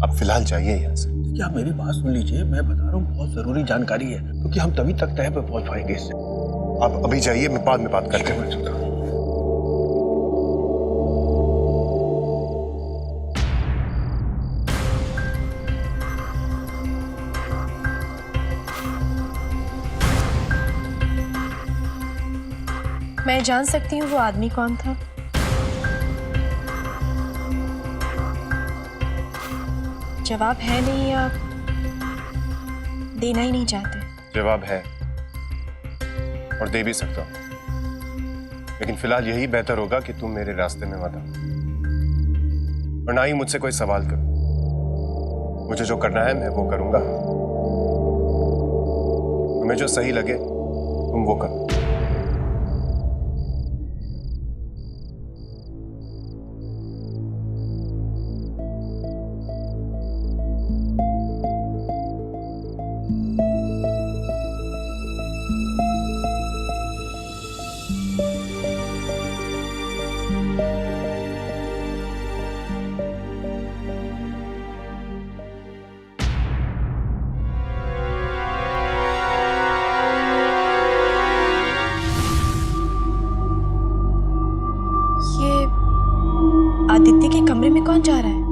आप फिलहाल जाइए यहाँ से। देखिए आप मेरी बात सुन लीजिए, मैं बता रहा हूँ बहुत जरूरी जानकारी है, क्योंकि हम तभी तक तय पे पहुंच पाएंगे इससे। आप अभी जाइए, मैं बाद में बात करते हैं। मैं जान सकती हूँ वो आदमी कौन था? जवाब है नहीं या देना ही नहीं चाहते? जवाब है और दे भी सकता हूँ, लेकिन फिलहाल यही बेहतर होगा कि तुम मेरे रास्ते में मत आओ और ना ही मुझसे कोई सवाल करो। मुझे जो करना है मैं वो करूंगा, तुम्हें जो सही लगे तुम वो करो। आदित्य के कमरे में कौन जा रहा है?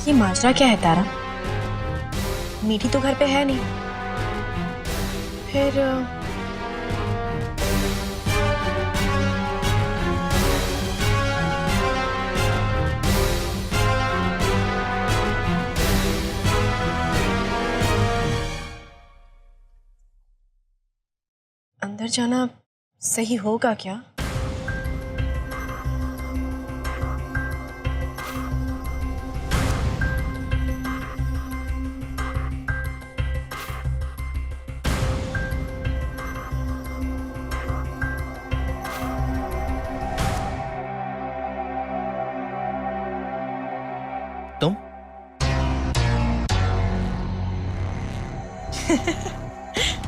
ये माजरा क्या है तारा? मीठी तो घर पे है नहीं, फिर अंदर जाना सही होगा क्या? तुम?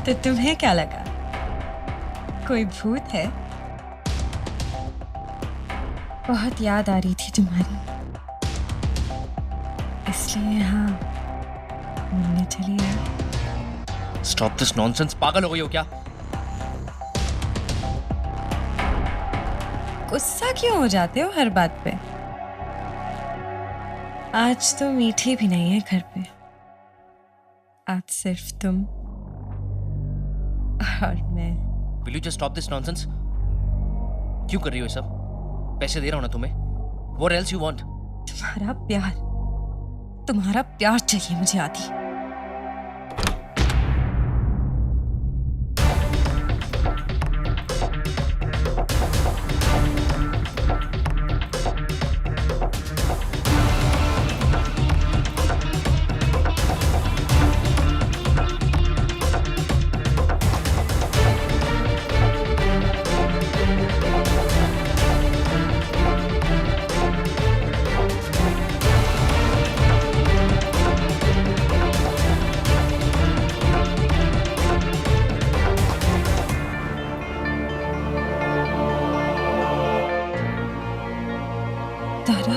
तो तुम्हें क्या लगा कोई भूत है? बहुत याद आ रही थी तुम्हारी, इसलिए यहाँ मिलने चली आई। Stop this nonsense. पागल हो गई हो क्या? गुस्सा क्यों हो जाते हो हर बात पे? आज तो मीठी भी नहीं है घर पे, आज सिर्फ तुम और मैं। Will you just stop this nonsense? क्यों कर रही हो ये सब? पैसे दे रहा हूं ना तुम्हें। What else you want? तुम्हारा प्यार चाहिए मुझे आदि। तारा,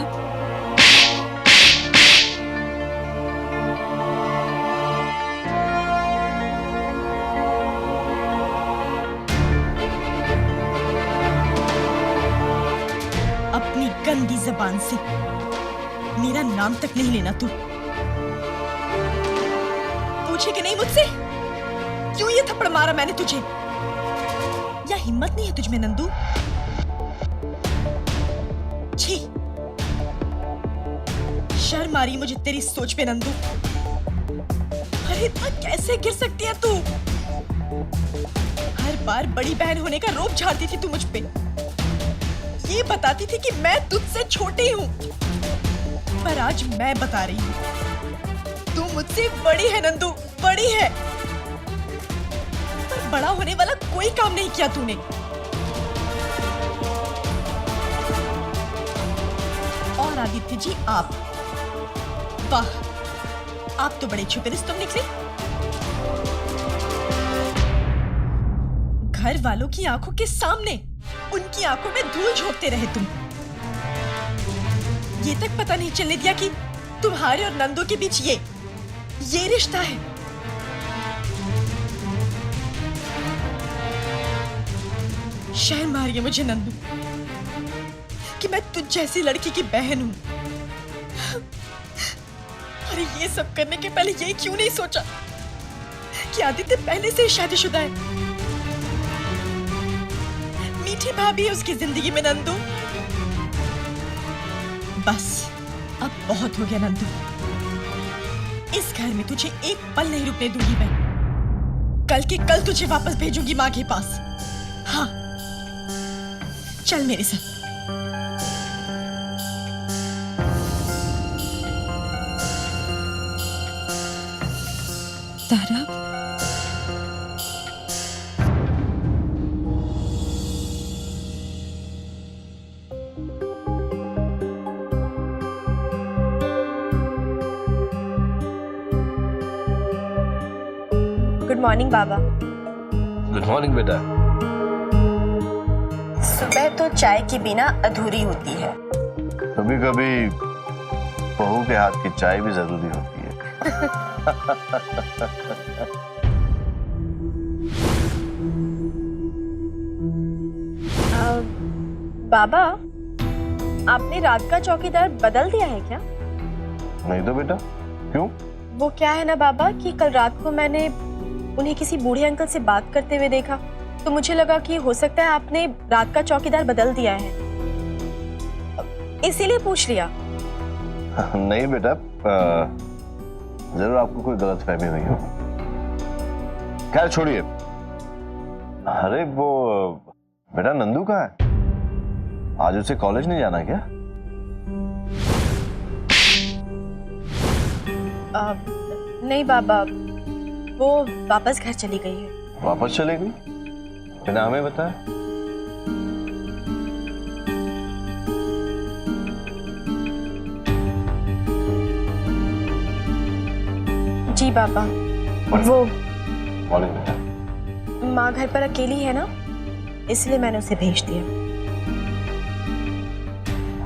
अपनी गंदी जबान से मेरा नाम तक नहीं लेना तू। पूछे कि नहीं मुझसे क्यों ये थप्पड़ मारा मैंने तुझे? या हिम्मत नहीं है तुझ में नंदू? छी, शर्म आ रही मुझे तेरी सोच पे नंदू। अरे इतना कैसे गिर सकती है तू? हर बार बड़ी बहन होने का रोब झाड़ती थी तू मुझ पे। ये बताती थी कि मैं तुझसे छोटी हूँ, पर आज मैं बता रही हूँ तू मुझसे बड़ी है नंदू, बड़ी है। पर बड़ा होने वाला कोई काम नहीं किया तूने। और आदित्य जी आप, वाह, आप तो बड़े छुपे रिश्तों में निकले। घर वालों की आंखों के सामने उनकी आंखों में धूल झोंकते रहे तुम। ये तक पता नहीं चलने दिया कि तुम्हारे और नंदू के बीच ये रिश्ता है। शर्म आ रही है मुझे नंदू कि मैं तुझ जैसी लड़की की बहन हूं। अरे ये सब करने के पहले ये क्यों नहीं सोचा कि आदित्य पहले से ही शादीशुदा है। मीठी भाभी है उसकी जिंदगी में नंदू। बस अब बहुत हो गया नंदू। इस घर में तुझे एक पल नहीं रुकने दूंगी मैं। कल के कल तुझे वापस भेजूंगी माँ के पास। हाँ, चल मेरे साथ। तारा, गुड मॉर्निंग बाबा। गुड मॉर्निंग बेटा। सुबह तो चाय के बिना अधूरी होती है। कभी कभी बहू के हाथ की चाय भी जरूरी होती है। बाबा, आपने रात का चौकीदार बदल दिया है क्या? नहीं तो बेटा, क्यों? वो क्या है ना बाबा कि कल रात को मैंने उन्हें किसी बूढ़े अंकल से बात करते हुए देखा, तो मुझे लगा कि हो सकता है आपने रात का चौकीदार बदल दिया है, इसीलिए पूछ लिया। नहीं बेटा, जरूर आपको कोई गलतफहमी हुई हो। खैर छोड़िए। अरे वो बेटा नंदू कहाँ है? आज उसे कॉलेज नहीं जाना क्या? नहीं बाबा, वो वापस घर चली गई है। वापस चले गई? बिना हमें बताया? जी बाबा, वो मॉर्निंग बेटा। माँ घर पर अकेली है ना, इसलिए मैंने उसे भेज दिया।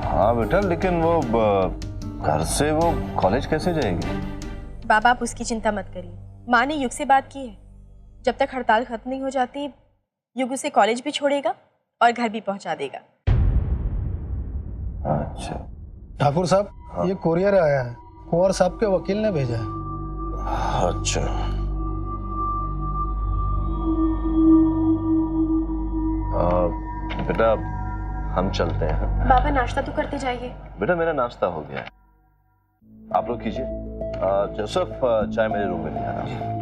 हाँ बेटा, लेकिन वो घर से वो कॉलेज कैसे जाएगी? बाबा आप उसकी चिंता मत करिए। माँ ने युग से बात की है, जब तक हड़ताल खत्म नहीं हो जाती युग उसे कॉलेज भी छोड़ेगा और घर भी पहुंचा देगा। अच्छा ठाकुर साहब, हाँ। ये कोरियर आया है, कुंवर साहब के वकील ने भेजा है। अच्छा, बेटा हम चलते हैं। बाबा नाश्ता तो करते जाइए। बेटा मेरा नाश्ता हो गया है, आप लोग कीजिए। जोसेफ, चाय मेरे रूम में ले आना।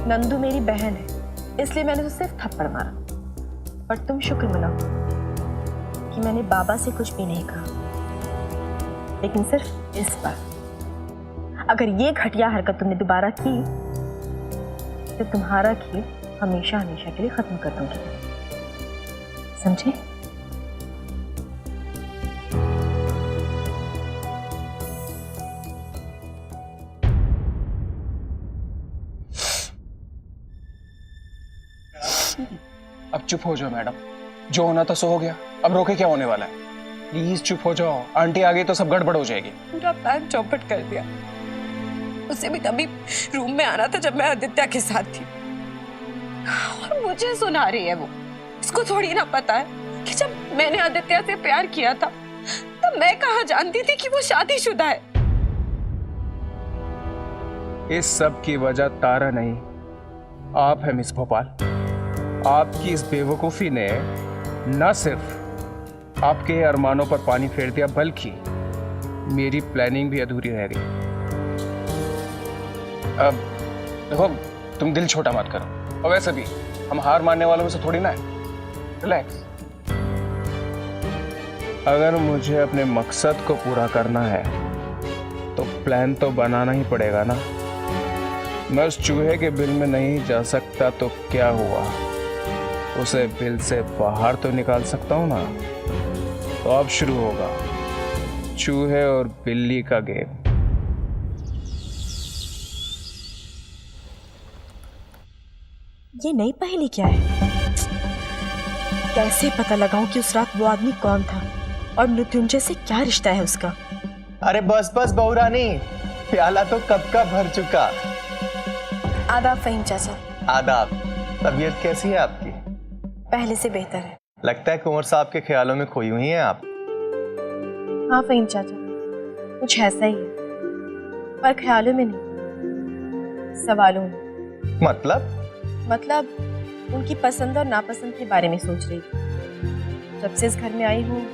नंदू मेरी बहन है, इसलिए मैंने उसे सिर्फ थप्पड़ मारा, पर तुम शुक्र मनाओ कि मैंने बाबा से कुछ भी नहीं कहा। लेकिन सिर्फ इस बार अगर ये घटिया हरकत तुमने दोबारा की तो तुम्हारा खेल हमेशा हमेशा के लिए खत्म कर दूंगी, समझे? अब चुप हो जाओ मैडम, जो होना था सो हो गया, अब रोके क्या होने वाला है? प्लीज चुप हो जाओ, आंटी आ गई तो सब गड़बड़ हो जाएगी। पूरा प्लान चौपट कर दिया। उसे भी तभी रूम में आना था जब मैं आदित्य के साथ थी, और मुझे सुना रही है वो। इसको थोड़ी ना पता है कि जब मैंने आदित्य से प्यार किया था तो मैं कहाँ जानती थी कि वो शादीशुदा है। इस सब की वजह तारा नहीं, आप हैं मिस भोपाल। आपकी इस बेवकूफ़ी ने न सिर्फ आपके अरमानों पर पानी फेर दिया, बल्कि मेरी प्लानिंग भी अधूरी रह गई। अब देखो, तुम दिल छोटा मत करो, और वैसे भी हम हार मानने वालों में से थोड़ी ना है। रिलैक्स। अगर मुझे अपने मकसद को पूरा करना है तो प्लान तो बनाना ही पड़ेगा ना। मैं उस चूहे के बिल में नहीं जा सकता तो क्या हुआ, उसे बिल से बाहर तो निकाल सकता हूं ना। तो अब शुरू होगा चूहे और बिल्ली का गेम। ये नई पहेली क्या है? कैसे पता लगाऊं कि उस रात वो आदमी कौन था और मृत्युंजय से क्या रिश्ता है उसका? अरे बस बस बहू रानी, प्याला तो कब का भर चुका। आदाब फहीम चाचा। आदाब। तबीयत कैसी है आपकी? पहले से बेहतर है। लगता है कुंवर साहब के ख्यालों में खोई हुई हैं आप। हाँ फहीम चाचा, कुछ ऐसा ही है, पर ख्यालों में नहीं, सवालों में। मतलब उनकी पसंद और नापसंद के बारे में सोच रही थी। जब से इस घर में आई हूँ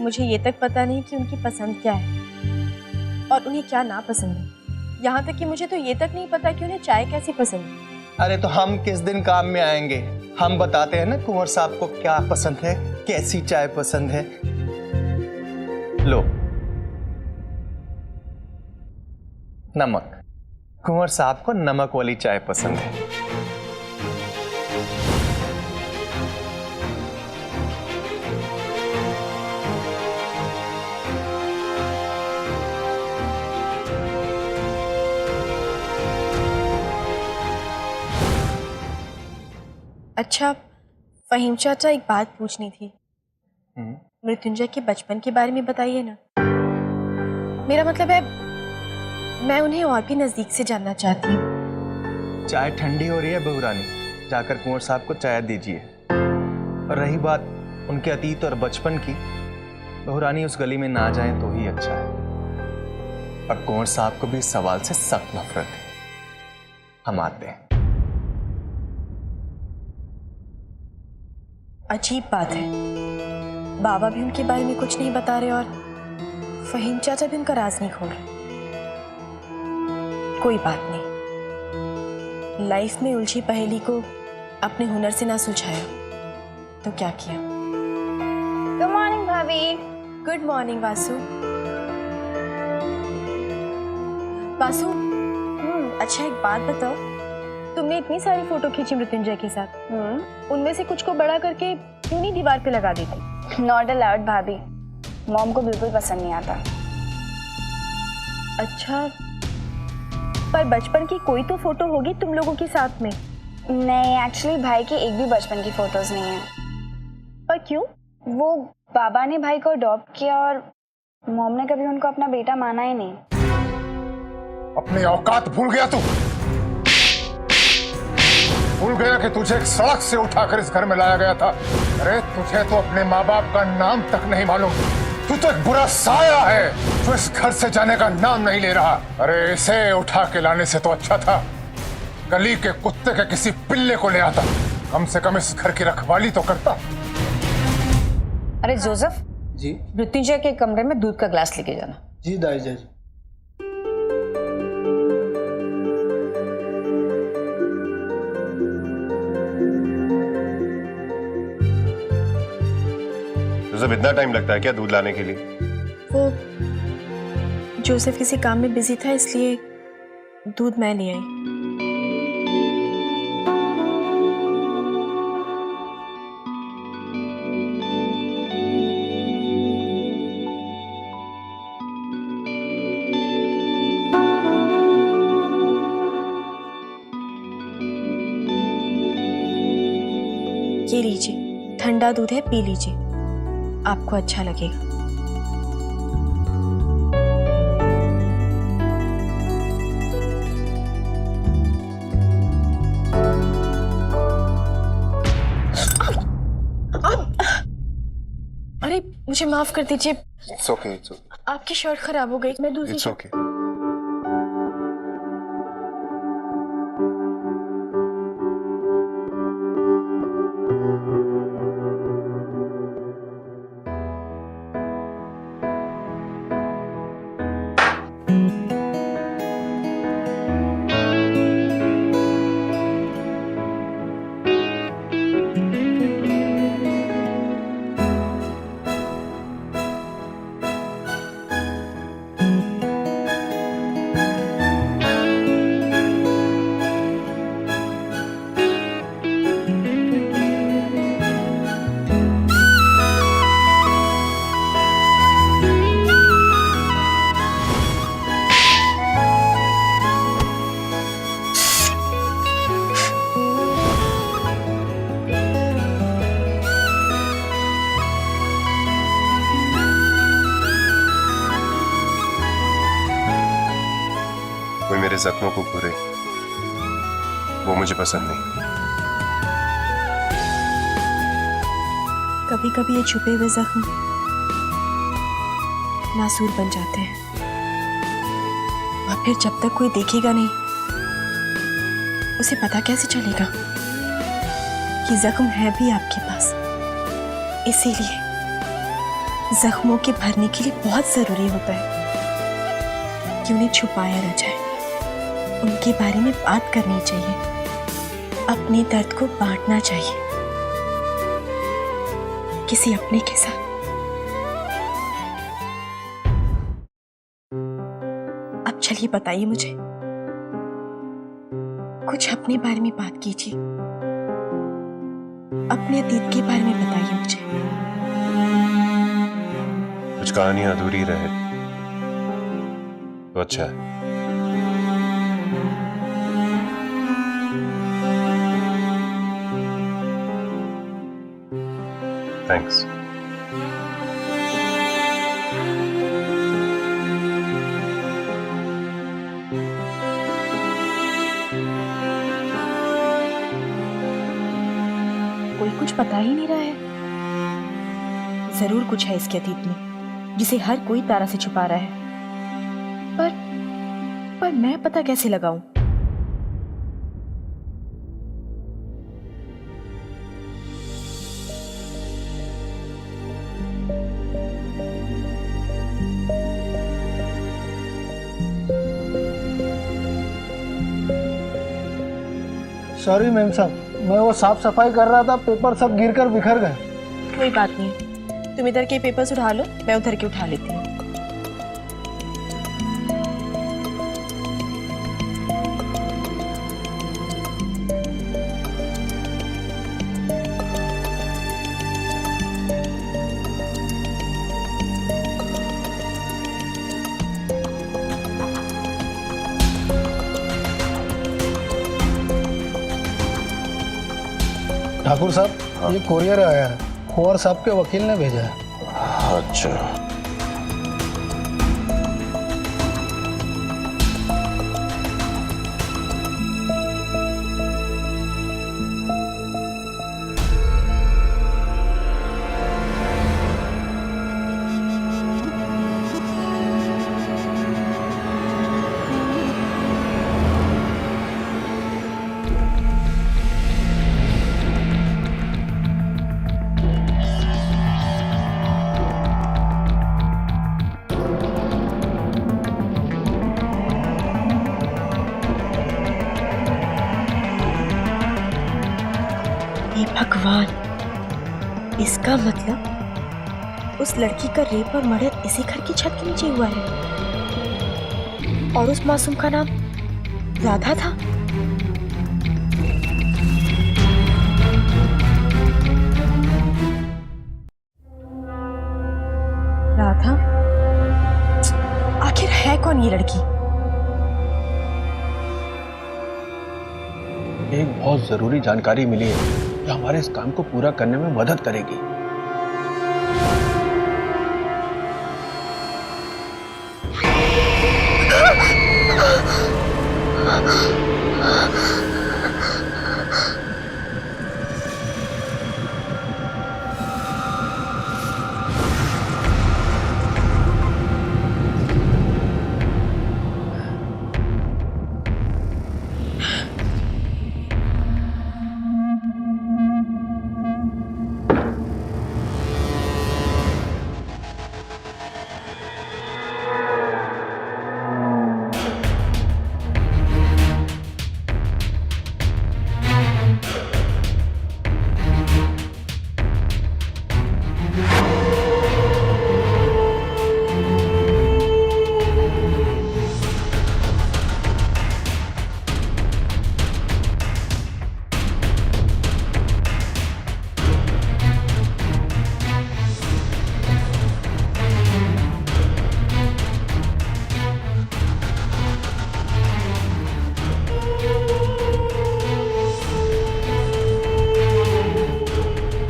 मुझे ये तक पता नहीं कि उनकी पसंद क्या है और उन्हें क्या नापसंद है। यहाँ तक कि मुझे तो ये तक नहीं पता कि उन्हें चाय कैसी पसंद है। अरे तो हम किस दिन काम में आएंगे? हम बताते हैं ना कुंवर साहब को क्या पसंद है, कैसी चाय पसंद है। लो नमक। कुंवर साहब को नमक वाली चाय पसंद है। अच्छा फहीम चाचा, एक बात पूछनी थी। मृत्युंजय के बचपन के बारे में बताइए ना। मेरा मतलब है मैं उन्हें और भी नजदीक से जानना चाहती हूँ। चाय ठंडी हो रही है बहू रानी, जाकर कुंवर साहब को चाय दीजिए। और रही बात उनके अतीत और बचपन की, बहू रानी उस गली में ना जाएं तो ही अच्छा है। और कुंवर साहब को भी इस सवाल से सख्त नफरत है। हम आते हैं। अजीब बात है, बाबा भी उनके बारे में कुछ नहीं बता रहे और फहीम चाचा भी उनका राज नहीं खोल रहे। कोई बात नहीं, लाइफ में उलझी पहेली को अपने हुनर से ना सुलझाया तो क्या किया। गुड मॉर्निंग भाभी। Good morning Vasu. वासु, अच्छा एक बात बताओ, तुमने इतनी सारी फोटो खींची मृत्युंजय के साथ, उनमें से कुछ को बड़ा करके क्यों नहीं दीवार पे लगा देती? नॉट अलाउड भाभी, मॉम को बिल्कुल पसंद नहीं आता। अच्छा, पर बचपन की कोई तो फोटो होगी तुम लोगों के साथ में। नहीं, एक्चुअली भाई की एक भी बचपन की फोटोज नहीं है। पर क्यों? वो बाबा ने भाई को अडॉप्ट किया और मॉम ने कभी उनको अपना बेटा माना ही नहीं। अपनी औकात भूल गया तू? भूल गया कि तुझे एक सड़क से उठाकर इस घर में लाया गया था? अरे तुझे तो अपने माँ बाप का नाम तक नहीं मालूम। तू तो एक बुरा साया है जो इस घर से जाने का नाम नहीं ले रहा। अरे इसे उठा के लाने से तो अच्छा था गली के कुत्ते के किसी पिल्ले को ले आता, कम से कम इस घर की रखवाली तो करता। अरे जोसेफ जी मृत्युंजय के कमरे में दूध का ग्लास लेके जाना। जी दाईजा जी। जोसेफ, इतना टाइम लगता है क्या दूध लाने के लिए? वो जोसेफ किसी काम में बिजी था इसलिए दूध मैं ले आई। ये लीजिए, ठंडा दूध है, पी लीजिए, आपको अच्छा लगेगा। अरे मुझे माफ कर दीजिए, It's okay, it's okay. आपकी शर्ट खराब हो गई, मैं दूसरी It's okay. जख्मों को घूरे, वो मुझे पसंद नहीं। कभी कभी ये छुपे हुए जख्म नासूर बन जाते हैं और फिर जब तक कोई देखेगा नहीं उसे पता कैसे चलेगा कि जख्म है भी आपके पास। इसीलिए जख्मों के भरने के लिए बहुत जरूरी होता है कि उन्हें छुपाया न जाए, उनके बारे में बात करनी चाहिए, अपने दर्द को बांटना चाहिए किसी अपने के साथ। अब चलिए बताइए मुझे, कुछ अपने बारे में बात कीजिए, अपने अतीत के बारे में बताइए मुझे। कुछ कहानियां अधूरी रहे तो अच्छा है। थैंक्स। कोई कुछ पता ही नहीं रहा है। जरूर कुछ है इसके अतीत में जिसे हर कोई तारा से छुपा रहा है, पर मैं पता कैसे लगाऊं? सॉरी मैम साहब, मैं वो साफ सफाई कर रहा था, पेपर सब गिरकर बिखर गए। कोई बात नहीं, तुम इधर के पेपर्स उठा लो, मैं उधर के उठा लेती हूँ। ठाकुर साहब, ये कोरियर आया है, कुंवर साहब के वकील ने भेजा है। अच्छा, हे भगवान, इसका मतलब उस लड़की का रेप और मर्डर इसी घर की छत के नीचे हुआ है और उस मासूम का नाम राधा था। राधा? आखिर है कौन ये लड़की? एक बहुत जरूरी जानकारी मिली है जो हमारे इस काम को पूरा करने में मदद करेगी।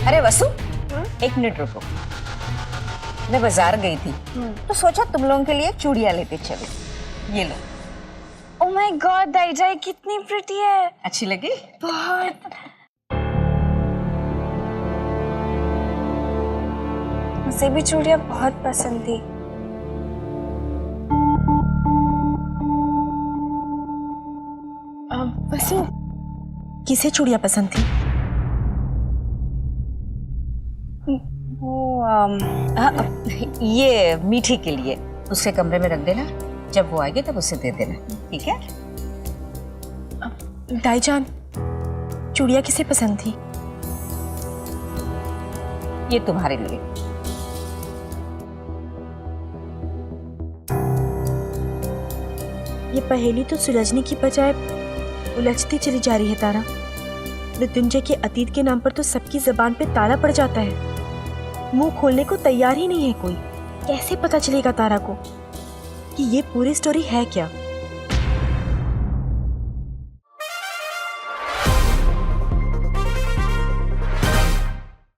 अरे वसु, एक मिनट रुको। मैं बाजार गई थी तो सोचा तुम लोगों के लिए चूड़ियां लेते चले। ये लो। ओ ओह माय गॉड दाईजाई कितनी प्रिटी है। अच्छी लगी? बहुत। मुझे भी चूड़ियां बहुत पसंद थी। वसु, किसे चूड़ियां पसंद थी? ये मीठी के लिए उसके कमरे में रख देना, जब वो आएगी तब उसे दे देना, ठीक है? दाईजान, चूड़ियां किसे पसंद थी? ये तुम्हारे लिए। ये पहेली तो सुलझने की बजाय उलझती चली जा रही है तारा। मृत्युंजय के अतीत के नाम पर तो सबकी जबान पे ताला पड़ जाता है, मुंह खोलने को तैयार ही नहीं है कोई। कैसे पता चलेगा तारा को कि ये पूरी स्टोरी है क्या?